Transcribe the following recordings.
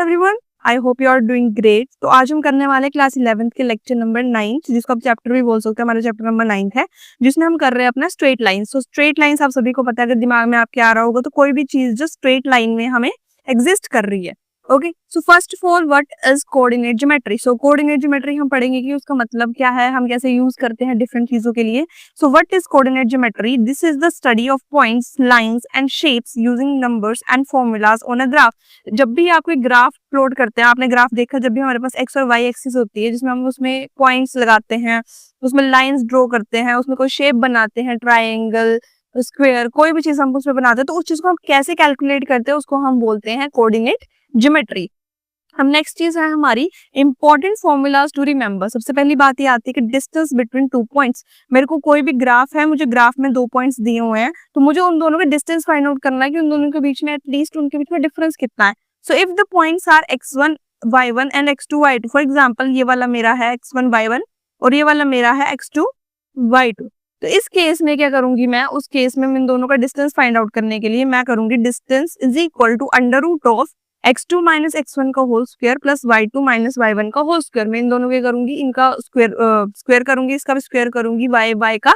Everyone, I hope you are doing great. तो आज हम करने वाले क्लास 11th के लेक्चर नंबर 9, जिसको आप चैप्टर भी बोल सकते हैं। हमारा चैप्टर नंबर 9 है, जिसमें हम कर रहे हैं अपना straight line. So straight lines आप सभी को पता है, अगर दिमाग में आपके आ रहा होगा तो कोई भी चीज जो स्ट्रेट लाइन में हमें एग्जिस्ट कर रही है। Okay, so first of all what is coordinate geometry. So coordinate geometry हम पढ़ेंगे कि उसका मतलब क्या है, हम कैसे यूज करते हैं डिफरेंट चीजों के लिए। So what is coordinate geometry? This is the study of points, lines and shapes using numbers and formulas on a graph. जब भी आप कोई ग्राफ प्लॉट करते हैं, आपने ग्राफ देखा, जब भी हमारे पास एक्स और वाई एक्सिस होती है जिसमें हम उसमें पॉइंट्स लगाते हैं, उसमें लाइंस ड्रॉ करते हैं, उसमें कोई शेप बनाते हैं, ट्राइंगल, स्क्वायर, कोई भी चीज हम उसमें बनाते हैं, तो उस चीज को हम कैसे कैलकुलेट करते हैं उसको हम बोलते हैं कोऑर्डिनेट ज्योमेट्री। हम नेक्स्ट चीज है हमारी इंपॉर्टेंट फॉर्मूलाज टू रिमेंबर। सबसे पहली बात ये आती है कि डिस्टेंस बिटवीन टू पॉइंट्स। मेरे को कोई भी ग्राफ है, मुझे ग्राफ में 2 पॉइंट्स दिए हुए हैं, तो मुझे उन दोनों का डिस्टेंस फाइंड आउट करना है कि उन दोनों के बीच में एटलीस्ट उनके बीच में डिफरेंस कितना है। So if the points are x1 y1 and x2 y2, for example ये वाला मेरा है x1 y1 और ये वाला मेरा है x2 y2, तो इस केस में क्या करूंगी मैं, उस केस में इन दोनों का डिस्टेंस फाइंड आउट करने के लिए मैं करूंगी distance is equal to under root of x2 minus x1 का whole square plus y2 minus y1 का होल स्क्वायर। मैं इन दोनों के करूंगी, इनका स्क्वायर करूंगी, इसका भी स्क्वायर करूंगी y का,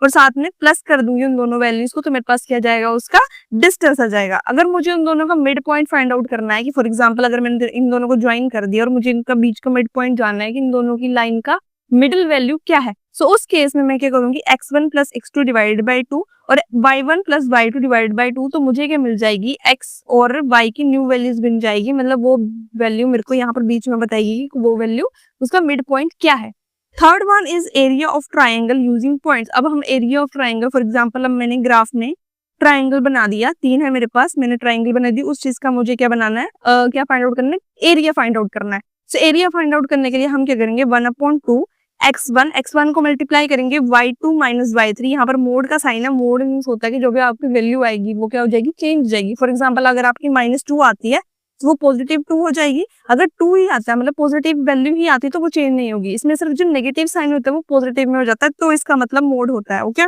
और साथ में प्लस कर दूंगी उन दोनों वैल्यूज को, तो मेरे पास क्या जाएगा, उसका डिस्टेंस आ जाएगा। अगर मुझे उन दोनों का मिड पॉइंट फाइंड आउट करना है, कि फॉर एग्जांपल अगर मैंने इन दोनों को ज्वाइन कर दिया और मुझे इनका बीच का मिड पॉइंट जानना है कि इन दोनों की लाइन का मिडिल वैल्यू क्या है, सो उस केस में मैं क्या करूंगी, x1 plus x2 divided by 2 और y1 plus y2 divided by 2, तो मुझे क्या मिल जाएगी, x और y की न्यू वैल्यूज बन जाएगी, मतलब वो वैल्यू मेरे को यहाँ पर बीच में बताएगी कि वो वैल्यू उसका मिड पॉइंट क्या है। Third one is area of triangle using points. अब हम area of triangle, for example अब मैंने ग्राफ में ट्राइंगल बना दिया, 3 है मेरे पास, मैंने ट्राइंगल बना दी, उस चीज का मुझे क्या बनाना है, क्या फाइंड आउट करना है, एरिया फाइंड आउट करना है। सो एरिया फाइंड आउट करने के लिए हम क्या करेंगे, 1/2 x1 को मल्टीप्लाई करेंगे y2 माइनस y3। यहाँ पर मोड का साइन है, मोड मीन्स होता है कि जो भी आपकी वैल्यू आएगी वो क्या हो जाएगी, चेंज हो जाएगी। फॉर एग्जांपल अगर आपकी -2 आती है तो वो +2 हो जाएगी, अगर 2 ही आता है मतलब पॉजिटिव वैल्यू ही आती है तो वो चेंज नहीं होगी। इसमें सिर्फ जो नेगेटिव साइन होता है वो पॉजिटिव में हो जाता है, तो इसका मतलब मोड होता है। ओके,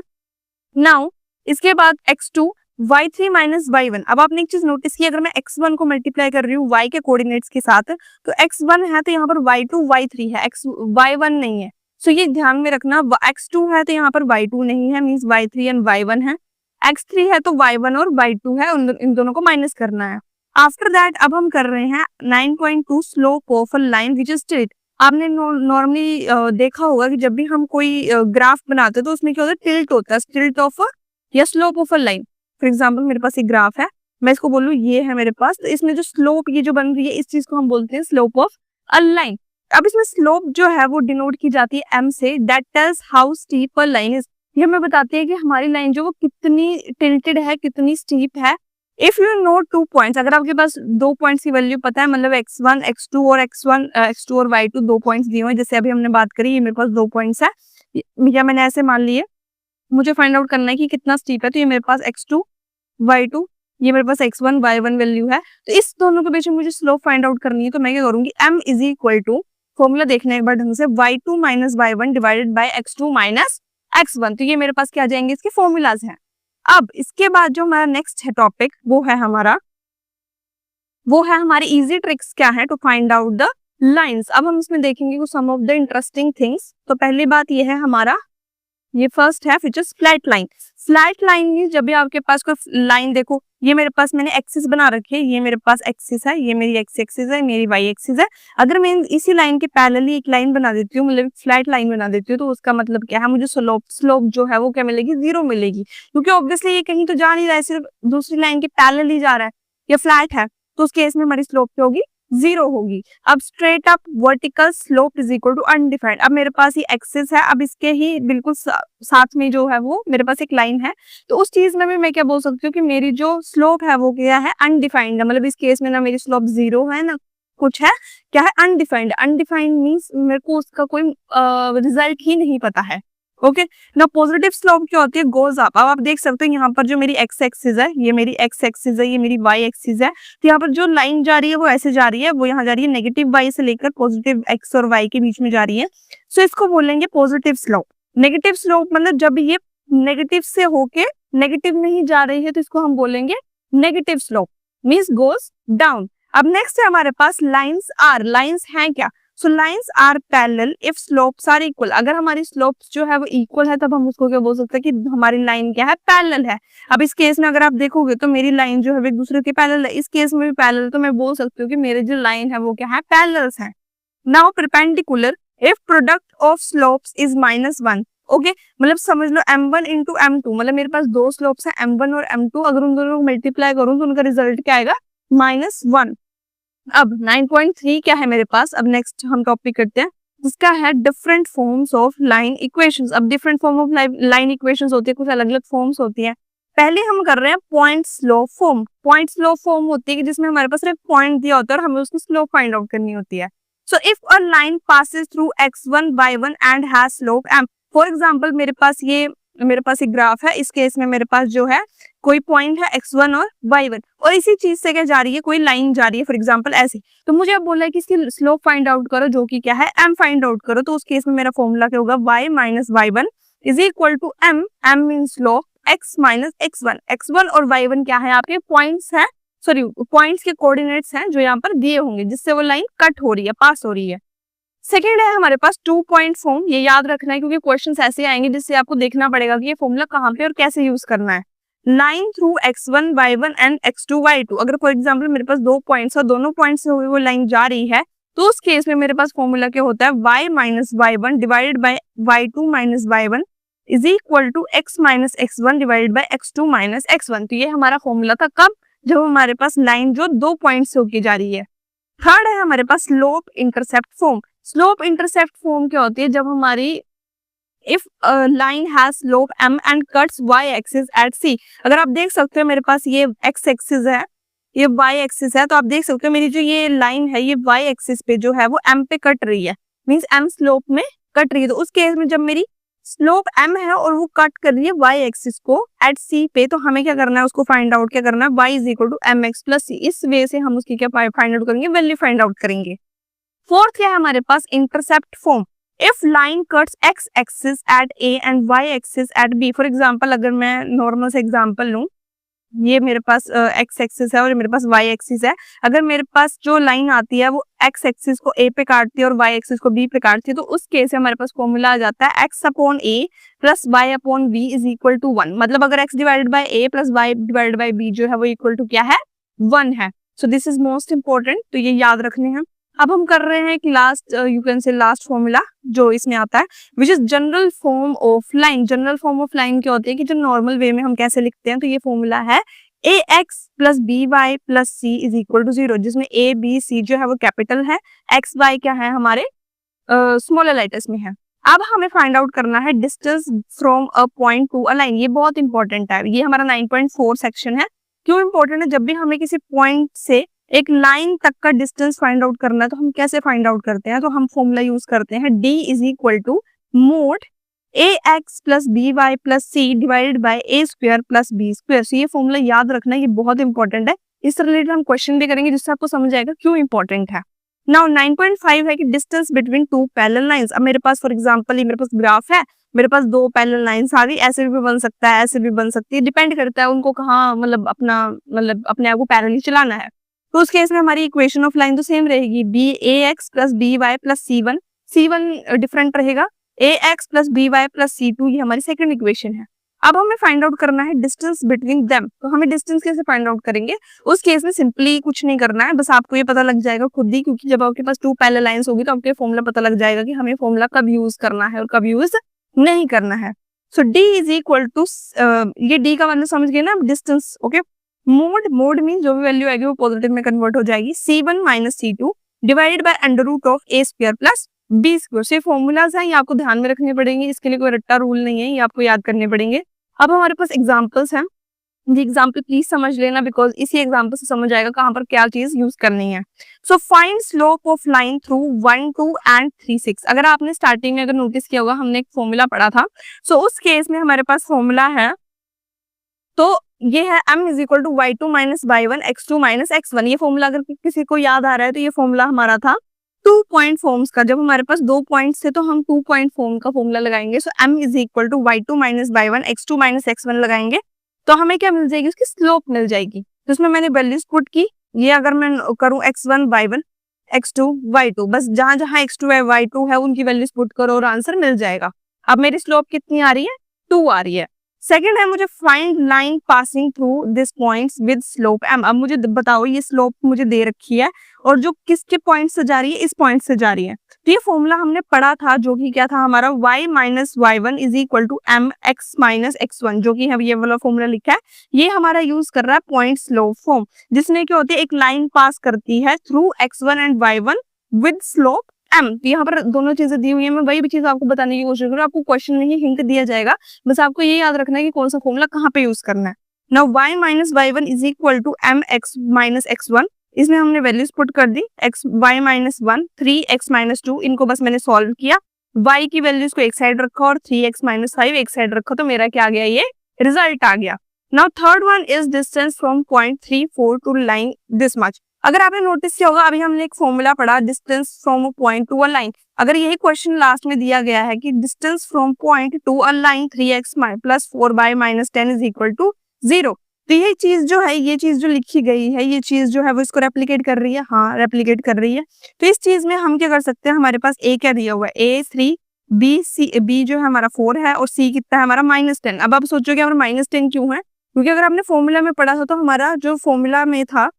नाउ इसके बाद x2 y3 माइनस y1। अब आपने एक चीज नोटिस की, अगर मैं x1 को मल्टीप्लाई कर रही हूँ y के कोऑर्डिनेट्स के साथ, तो x1 है तो यहाँ पर y2 y3 है, y1 नहीं है। सो ये ध्यान में रखना, x2 है तो यहाँ पर y2 नहीं है, मींस y3 एंड y1 है, x3 है तो y1 और y2 है, इन दोनों को माइनस करना है। आफ्टर दैट अब हम कर रहे हैं 9.2 slope of a line which is straight. आपने नॉर्मली देखा होगा कि जब भी हम कोई ग्राफ बनाते हैं तो उसमें क्या होता है, टिल्ट होता है, टिल्ट ऑफ या slope of a line. For example मेरे पास एक ग्राफ है, मैं इसको बोलूँ ये है मेरे पास, तो इसमें जो स्लोप ये जो बन रही है इस चीज को हम बोलते हैं स्लोप ऑफ अ लाइन। अब इसमें स्लोप जो है वो डिनोट की जाती है m से, that tells how steep a line is. ये हमें बताती है कि हमारी लाइन जो वो कितनी टिल्टेड है, कितनी स्टीप है। इफ यू नो 2 पॉइंट्स, अगर आपके पास 2 पॉइंट्स की वैल्यू पता है, मतलब x1 x2 और x2 और y2 2 पॉइंट्स दिए हुए हैं, जैसे अभी हमने बात करी, ये मेरे पास 2 पॉइंट्स है, या मैंने ऐसे मान लिए, मुझे फाइंड आउट करना है कि कितना स्टीप है, तो ये मेरे पास x2 y2, ये मेरे पास x1 y1 वैल्यू है, तो इस दोनों के बीच में मुझे स्लोप फाइंड आउट करनी है, तो मैं क्या करूंगी, m is equal to, formula देखना एक बार ढंग से, y2 minus y1 divided by x2 minus x1, तो ये मेरे पास क्या आ जाएंगे, इसके फॉर्मूलाज हैं। अब इसके बाद जो हमारा नेक्स्ट है टॉपिक, वो है हमारी इजी ट्रिक्स क्या है to find out the lines. अब हम इसमें देखेंगे some of the interesting things. तो पहली बात ये है हमारा, ये फर्स्ट है which is flat line. Flat line means जब भी आपके पास कोई लाइन, देखो ये मेरे पास मैंने एक्सिस बना रखी है, ये मेरे पास एक्सिस है, ये मेरी एक्स एक्सिस है, मेरी वाई एक्सिस है। अगर मैं इसी लाइन के पैरेलली एक लाइन बना देती हूँ, मतलब फ्लैट लाइन बना देती हूँ, तो उसका मतलब क्या है, मुझे स्लोप जो है वो क्या मिलेगी, 0 मिलेगी, क्योंकि ऑब्वियसली ये कहीं तो जा नहीं रहा है, सिर्फ दूसरी लाइन के पैरेलल ही जा रहा है, या फ्लैट है, तो उस केस में हमारी स्लोप क्या होगी, 0 होगी। अब straight up vertical slope is equal to undefined. अब मेरे पास ये एक्सिस है, अब इसके ही बिल्कुल साथ में जो है वो मेरे पास एक लाइन है, तो उस चीज में भी मैं क्या बोल सकती हूँ कि मेरी जो स्लोप है वो क्या है, अनडिफाइंड है। मतलब इस केस में ना मेरी स्लोप 0 है ना कुछ है, क्या है, अनडिफाइंड। अनडिफाइंड मीन्स मेरे को उसका कोई रिजल्ट ही नहीं पता है। ओके, ना पॉजिटिव स्लोप क्या होती है, गोज अप। अब आप देख सकते हो यहाँ पर जो मेरी एक्स एक्सिस है, ये मेरी एक्स एक्सिस है, ये मेरी वाई एक्सिस है, तो यहाँ पर जो लाइन जा रही है वो ऐसे जा रही है, वो यहाँ जा रही है नेगेटिव वाई से लेकर पॉजिटिव एक्स और वाई के बीच में जा रही है। सो इसको बोलेंगे पॉजिटिव स्लोप। नेगेटिव स्लोप मतलब जब ये नेगेटिव से होके नेगेटिव में ही जा रही है, तो इसको हम बोलेंगे negative slope, means goes down. अब नेक्स्ट है हमारे पास लाइंस आर, लाइंस हैं क्या? So lines are parallel if slopes are equal. अगर हमारी स्लोप्स जो है वो इक्वल है तब हम उसको क्या बोल सकते हैं कि हमारी लाइन क्या है, पैरेलल है। अब इस केस में अगर आप देखोगे तो मेरी लाइन जो है वो एक दूसरे के पैरेलल है, इस केस में भी पैरेलल, तो मैं बोल सकती हूँ कि मेरे जो लाइन है वो क्या है, पैरेलल्स है। Now perpendicular if product of slopes is -1, okay, मतलब समझ लो m1 इंटू m2, मतलब मेरे पास दो स्लोप्स है m1 और m2, अगर उन दोनों को मल्टीप्लाई करूं तो उनका रिजल्ट क्या आएगा, -1। अब 9.3 क्या है मेरे पास, अब नेक्स्ट हम टॉपिक करते हैं, जिसका है different forms of line equations. अब different form of line equations होती है, कुछ अलग अलग फॉर्म्स होती है। पहले हम कर रहे हैं point slope form. Point slope form होती है कि जिसमें हमारे पास सिर्फ पॉइंट दिया होता है और हमें उसकी स्लोप फाइंड आउट करनी होती है। So if a line passes through x1 y1 and has slope m, for example मेरे पास एक ग्राफ है, इस केस में मेरे पास जो है कोई पॉइंट है x1 और y1, और इसी चीज से क्या जा रही है, कोई लाइन जा रही है फॉर एग्जांपल ऐसे। तो मुझे अब बोला है कि इसकी स्लोप फाइंड आउट करो, जो कि क्या है, m फाइंड आउट करो। तो उस केस में मेरा फॉर्मूला क्या होगा, y minus y1 is equal to m, m mean slope, x minus x1। x1 और y1 क्या है, आपके पॉइंट्स हैं, सॉरी पॉइंट्स के कोऑर्डिनेट्स हैं जो यहाँ पर दिए होंगे, जिससे वो लाइन कट हो रही है, पास हो रही है। सेकेंड है हमारे पास 2 पॉइंट फॉर्म, ये याद रखना है क्योंकि क्वेश्चंस ऐसे आएंगे जिससे आपको देखना पड़ेगा कि ये फॉर्मूला कहाँ पे और कैसे यूज करना है। Line through x1 y1 and x2 y2, अगर फॉर एग्जांपल मेरे पास दो पॉइंट्स और दोनों पॉइंट्स से हुई वो लाइन जा रही है, तो उस केस में मेरे पास फॉर्मूला क्या होता है, y minus y1 divided by y2 minus y1 is equal to x minus x1 divided by x2 minus x1। तो ये हमारा फॉर्मूला था कब, जब हमारे पास लाइन जो दो पॉइंट से होके जा रही है। थर्ड है हमारे पास slope intercept form. Slope intercept form क्या होती है, जब हमारी if line has slope m and cuts y axis at c। अगर आप देख सकते हो मेरे पास ये x एक्सिस है, ये y एक्सिस है, तो आप देख सकते हो मेरी जो ये लाइन है ये y एक्सिस पे जो है वो m पे कट रही है, मींस m स्लोप में कट रही है। तो उस केस में जब मेरी स्लोप m है और वो कट कर रही है y एक्सिस को एट c पे, तो हमें क्या करना है, उसको फाइंड आउट क्या करना है, y is equal to mx plus c। इस वे से हम उसकी क्या फाइंड आउट करेंगे, वैल्यू फाइंड आउट करेंगे। फोर्थ है हमारे पास intercept form. If line cuts x axis at a and y axis at b, for example अगर मैं नॉर्मल से एग्जांपल लूं, ये मेरे पास x एक्सिस है और मेरे पास y एक्सिस है। अगर मेरे पास जो लाइन आती है वो x एक्सिस को a पे काटती है और y एक्सिस को b पे काटती है, तो उस केस में हमारे पास फॉर्मूला आ जाता है x upon a plus y upon b is equal to 1। मतलब अगर x divided by a plus y divided by b जो है वो इक्वल टू क्या है, 1 है। So this is most important, तो ये याद रखने हैं। अब हम कर रहे हैं एक last, you can say last formula जो इसमें आता है, which is general form of line. General form of line क्या होती है कि जो नॉर्मल वे में हम कैसे लिखते हैं, तो ये फॉर्मूला है ax plus by plus c is equal to 0, जिसमें a b c जो है वो कैपिटल है, x y क्या है हमारे स्मॉलर लेटर्स में है। अब हमें फाइंड आउट करना है distance from a point to a line. ये बहुत इंपॉर्टेंट है, ये हमारा 9.4 सेक्शन है। क्यों इंपॉर्टेंट है, जब भी हमें किसी पॉइंट से एक लाइन तक का डिस्टेंस फाइंड आउट करना है तो हम कैसे फाइंड आउट करते हैं, तो हम फॉर्मूला यूज करते हैं d is equal to mod ax plus by plus c divided by a square plus b square. So ये फॉर्मूला याद रखना, ये बहुत इंपॉर्टेंट है। इस रिलेटेड हम क्वेश्चन भी करेंगे जिससे आपको समझ आएगा क्यों इंपॉर्टेंट है। नाउ 9.5 है कि distance between two parallel lines. अब मेरे पास फॉर एग्जांपल ये मेरे पास ग्राफ है, मेरे पास दो पैरेलल लाइंस आ गई, ऐसे भी बन सकता है, ऐसे भी बन सकती है, डिपेंड करता है उनको कहाँ मतलब अपने आप को पैरेलल चलाना है। तो उस केस में हमारी इक्वेशन ऑफ लाइन तो सेम रहेगी, B A X plus B Y plus C one different रहेगा, A X plus B Y plus C two, ये हमारी सेकंड इक्वेशन है। अब हमें फाइंड आउट करना है डिस्टेंस बिटवीन देम। तो हमें डिस्टेंस कैसे फाइंड आउट करेंगे, उस केस में सिंपली कुछ नहीं करना है, बस आपको ये पता लग जाएगा खुद ही, क्योंकि जब आपके पास टू पैरेलल लाइंस होगी तो आपको फॉर्मूला पता लग जाएगा कि हमें फॉर्मूला कब यूज करना है और कब यूज नहीं करना है। सो डी इज इक्वल टू, ये डी का मतलब समझ गए ना, डिस्टेंस, ओके। मोड मीन जो भी वैल्यू आएगी वो पॉजिटिव में कन्वर्ट हो जाएगी, c1 minus c2 divided by under root of a square plus b square. से फॉर्मूलाज हैं, ये आपको ध्यान में रखने पड़ेंगे, इसके लिए कोई रट्टा रूल नहीं है, ये आपको याद करने पड़ेंगे। अब हमारे पास एग्जांपल्स हैं, ये एग्जांपल प्लीज समझ लेना, बिकॉज इसी एग्जांपल से समझ आएगा कहाँ पर क्या चीज यूज करनी है। So find slope of line through 1 2 and 3 6। अगर आपने स्टार्टिंग में अगर नोटिस किया होगा, हमने एक फॉर्मूला पढ़ा था। सो उस केस में हमारे पास फॉर्मूला है, तो ये है m is equal to y2 minus y1 x2 minus x1। ये फॉर्मूला अगर किसी को याद आ रहा है तो ये फॉर्मूला हमारा था 2 पॉइंट फॉर्म्स का। जब हमारे पास 2 पॉइंट्स थे तो हम 2 पॉइंट फॉर्म का फॉर्मूला लगाएंगे। So m is equal to y2 minus y1 x2 minus x1 लगाएंगे तो हमें क्या मिल जाएगी, उसकी स्लोप मिल जाएगी। तो उसमें मैंने वैल्यूज पुट की, ये अगर मैं करूँ x1 y1 x2 y2, बस जहां जहां x2 है y2 है उनकी वैल्यूज पुट करो और आंसर मिल जाएगा। अब मेरी स्लोप कितनी आ रही है, 2 आ रही है। सेकंड है मुझे find line passing through this points with slope m। अब मुझे बताओ ये स्लोप मुझे दे रखी है और जो किसके पॉइंट से जा रही है, इस पॉइंट से जा रही है। तो ये फॉर्मूला हमने पढ़ा था जो कि क्या था हमारा, y minus y1 is equal to m x minus x1, जो कि है ये वाला फॉर्मूला लिखा है। ये हमारा यूज कर रहा है पॉइंट स्लोप फॉर्म, जिसमें क्या होती है, एक लाइन पास करती है through x1 and y1 with slope m। यहाँ पर दोनों चीजें दी हुई है, मैं वही भी चीज आपको बताने की कोशिश कर रही हूँ। आपको क्वेश्चन में ही हिंट दिया जाएगा, बस आपको ये याद रखना है कि कौन सा फॉर्मूला कहाँ पे यूज करना है। Now y minus y1 is equal to m x minus x1, इसमें हमने वैल्यूज पुट कर दी, x y minus 1 3x minus 2, इनको बस मैंने सॉल्व किया, y की वैल्यूज को एक साइड रखा और 3x माइनस 5 एक साइड रखा, तो मेरा क्या आ गया, ये रिजल्ट आ गया। Now third one is distance from point 3 4 to line this much. अगर आपने नोटिस किया होगा, अभी हमने एक फॉर्मूला पढ़ा distance from a point to a line. अगर यही क्वेश्चन लास्ट में दिया गया है कि distance from point to a line 3x plus 4y minus 10 is equal to 0, तो ये चीज जो है, ये चीज जो लिखी गई है, ये चीज जो है वो इसको रेप्लिकेट कर रही है, हाँ रेप्लिकेट कर रही है। तो इस चीज में हम क्या कर सकते हैं, हमारे पास a क्या दिया हुआ है, a 3, b जो है हमारा 4 है और c कितना है हमारा -10। अब आप सोचोगे हमारा -10 क्यों है, क्योंकि अगर आपने फॉर्मूला में पढ़ा था तो हमारा जो फॉर्मूला में था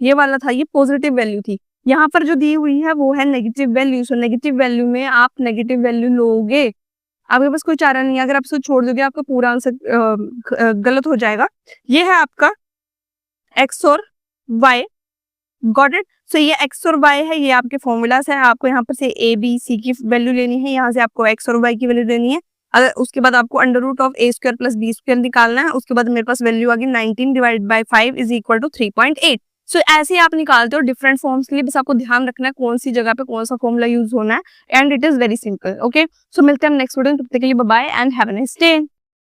ये वाला था, ये पॉजिटिव वैल्यू थी। यहाँ पर जो दी हुई है वो है negative value. So negative value में आप नेगेटिव वैल्यू लोगे, आपके पास कोई चारा नहीं है। अगर आप इसको छोड़ दोगे आपका पूरा आंसर गलत हो जाएगा। ये है आपका x और y, गॉट इट। सो ये x और y है, ये आपके फॉर्मूलाज है। आपको यहाँ पर से a b c की वैल्यू लेनी है, यहाँ से आपको x और y की वैल्यू लेनी है। अगर उसके बाद आपको under root of a square plus b square निकालना है। उसके बाद मेरे पास वैल्यू आ गई 19 divide by 5 is equal to 3.8। So ऐसे ही आप निकालते हो डिफरेंट फॉर्म्स के लिए, बस आपको ध्यान रखना है कौन सी जगह पे कौन सा फॉर्मूला यूज होना है, and it is very simple. Okay, so मिलते हैं हम नेक्स्ट वीडियो में, तब तक के लिए bye bye and have a nice day.